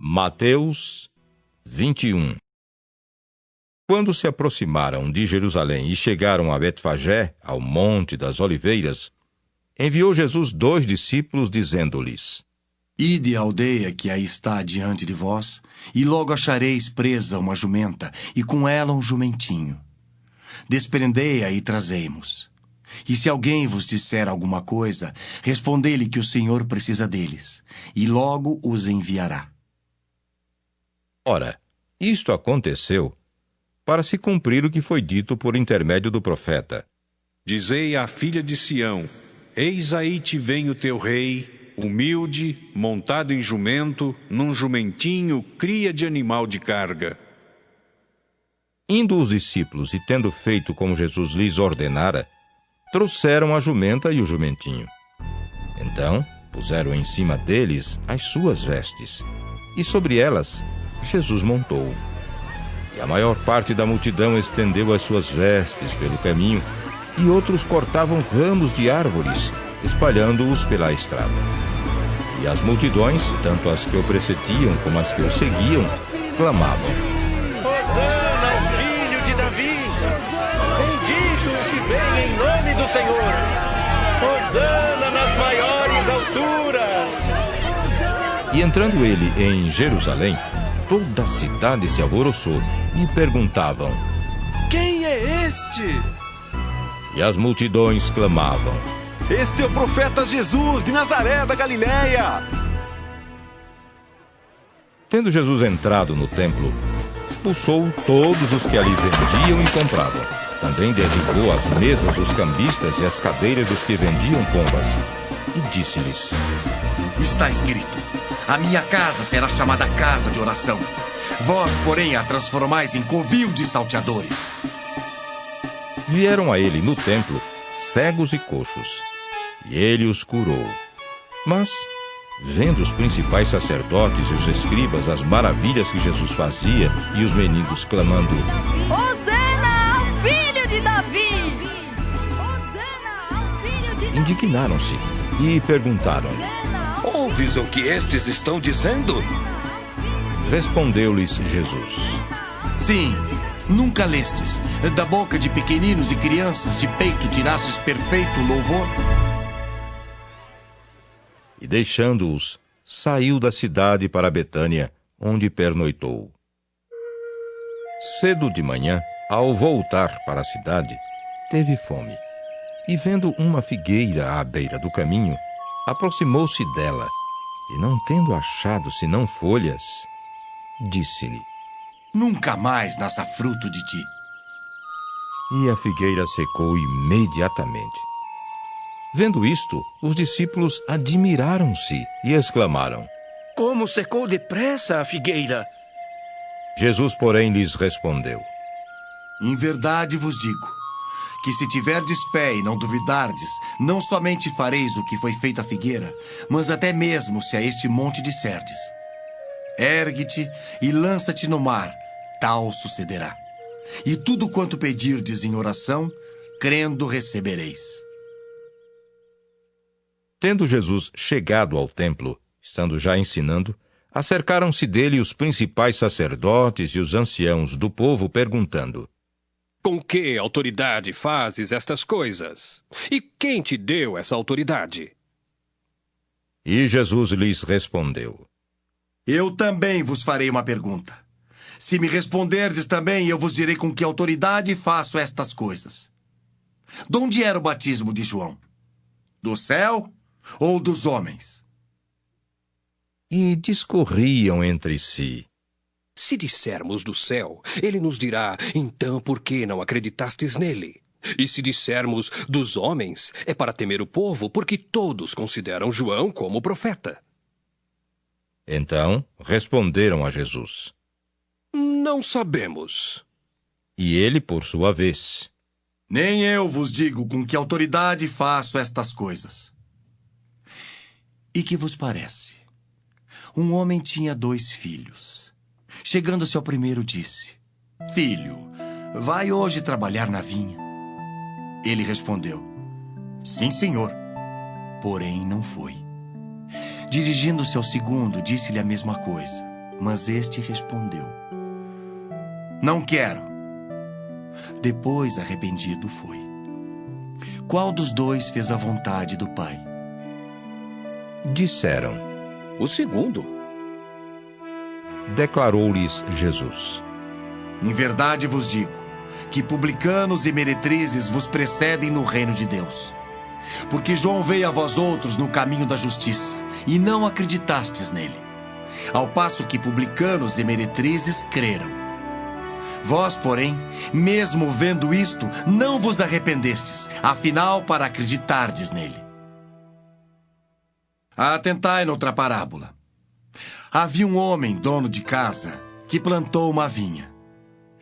Mateus 21. Quando se aproximaram de Jerusalém e chegaram a Betfagé, ao Monte das Oliveiras, enviou Jesus 2 discípulos, dizendo-lhes: Ide à aldeia que aí está diante de vós, e logo achareis presa uma jumenta, e com ela um jumentinho. Desprendei-a e trazei-mos. E se alguém vos disser alguma coisa, respondei-lhe que o Senhor precisa deles, e logo os enviará. Ora, isto aconteceu para se cumprir o que foi dito por intermédio do profeta. Dizei à filha de Sião: Eis aí te vem o teu rei, humilde, montado em jumento, num jumentinho, cria de animal de carga. Indo os discípulos e tendo feito como Jesus lhes ordenara, trouxeram a jumenta e o jumentinho. Então puseram em cima deles as suas vestes, e sobre elas Jesus montou. E a maior parte da multidão estendeu as suas vestes pelo caminho, e outros cortavam ramos de árvores, espalhando-os pela estrada. E as multidões, tanto as que o precediam como as que o seguiam, clamavam: Hosana ao filho de Davi! Bendito o que vem em nome do Senhor! Hosana nas maiores alturas! E entrando ele em Jerusalém, toda a cidade se alvoroçou e perguntavam: Quem é este? E as multidões clamavam: Este é o profeta Jesus de Nazaré da Galileia! Tendo Jesus entrado no templo, expulsou todos os que ali vendiam e compravam. Também derribou as mesas dos cambistas e as cadeiras dos que vendiam pombas. E disse-lhes: Está escrito: a minha casa será chamada casa de oração. Vós, porém, a transformais em covil de salteadores. Vieram a ele no templo cegos e coxos, e ele os curou. Mas, vendo os principais sacerdotes e os escribas as maravilhas que Jesus fazia, e os mendigos clamando: Hosana ao filho de Davi! Hosana ao filho de Davi! Indignaram-se e perguntaram: Ouves o que estes estão dizendo? Respondeu-lhes Jesus: Sim, nunca lestes: da boca de pequeninos e crianças de peito tirastes perfeito louvor? E deixando-os, saiu da cidade para Betânia, onde pernoitou. Cedo de manhã, ao voltar para a cidade, teve fome. E vendo uma figueira à beira do caminho, aproximou-se dela, e não tendo achado senão folhas, disse-lhe: Nunca mais nasça fruto de ti. E a figueira secou imediatamente. Vendo isto, os discípulos admiraram-se e exclamaram: Como secou depressa a figueira! Jesus, porém, lhes respondeu: Em verdade vos digo, que se tiverdes fé e não duvidardes, não somente fareis o que foi feito à figueira, mas até mesmo se a este monte disserdes: Ergue-te e lança-te no mar, tal sucederá. E tudo quanto pedirdes em oração, crendo recebereis. Tendo Jesus chegado ao templo, estando já ensinando, acercaram-se dele os principais sacerdotes e os anciãos do povo, perguntando: Com que autoridade fazes estas coisas? E quem te deu essa autoridade? E Jesus lhes respondeu: Eu também vos farei uma pergunta. Se me responderdes também, eu vos direi com que autoridade faço estas coisas. De onde era o batismo de João? Do céu ou dos homens? E discorriam entre si: Se dissermos do céu, ele nos dirá: então por que não acreditastes nele? E se dissermos dos homens, é para temer o povo, porque todos consideram João como profeta. Então responderam a Jesus: Não sabemos. E ele, por sua vez: Nem eu vos digo com que autoridade faço estas coisas. E que vos parece? Um homem tinha 2 filhos. Chegando-se ao primeiro, disse: Filho, vai hoje trabalhar na vinha. Ele respondeu: Sim, senhor. Porém, não foi. Dirigindo-se ao segundo, disse-lhe a mesma coisa. Mas este respondeu: Não quero. Depois, arrependido, foi. Qual dos dois fez a vontade do Pai? Disseram. O segundo. Declarou-lhes Jesus: Em verdade vos digo que publicanos e meretrizes vos precedem no reino de Deus. Porque João veio a vós outros no caminho da justiça, e não acreditastes nele, ao passo que publicanos e meretrizes creram. Vós, porém, mesmo vendo isto, não vos arrependestes, afinal, para acreditardes nele. Atentai noutra parábola. Havia um homem, dono de casa, que plantou uma vinha.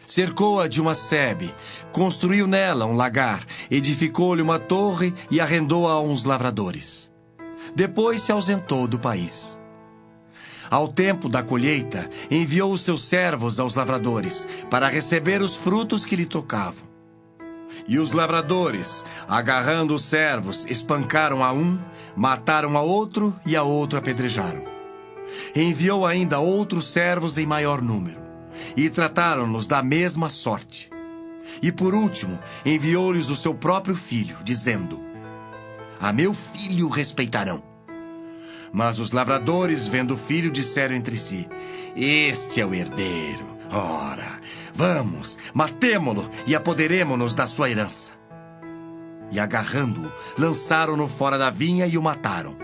Cercou-a de uma sebe, construiu nela um lagar, edificou-lhe uma torre e arrendou-a a uns lavradores. Depois se ausentou do país. Ao tempo da colheita, enviou os seus servos aos lavradores para receber os frutos que lhe tocavam. E os lavradores, agarrando os servos, espancaram a um, mataram a outro e a outro apedrejaram. Enviou ainda outros servos em maior número, e trataram-nos da mesma sorte. E por último, enviou-lhes o seu próprio filho, dizendo: A meu filho respeitarão. Mas os lavradores, vendo o filho, disseram entre si: Este é o herdeiro. Ora, vamos, matemo-lo e apoderemo-nos da sua herança. E agarrando-o, lançaram-no fora da vinha e o mataram.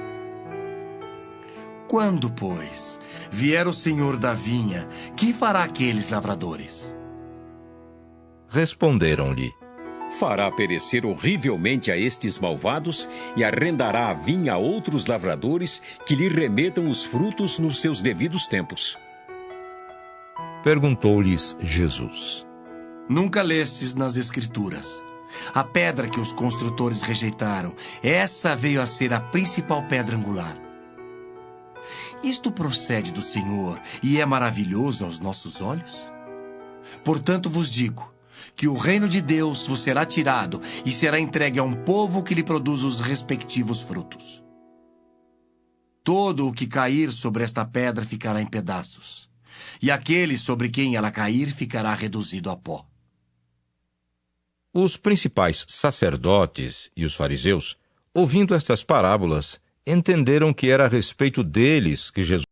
Quando, pois, vier o senhor da vinha, que fará aqueles lavradores? Responderam-lhe: Fará perecer horrivelmente a estes malvados e arrendará a vinha a outros lavradores que lhe remetam os frutos nos seus devidos tempos. Perguntou-lhes Jesus: Nunca lestes nas Escrituras: a pedra que os construtores rejeitaram, essa veio a ser a principal pedra angular. Isto procede do Senhor e é maravilhoso aos nossos olhos? Portanto vos digo que o reino de Deus vos será tirado e será entregue a um povo que lhe produz os respectivos frutos. Todo o que cair sobre esta pedra ficará em pedaços, e aquele sobre quem ela cair ficará reduzido a pó. Os principais sacerdotes e os fariseus, ouvindo estas parábolas, entenderam que era a respeito deles que Jesus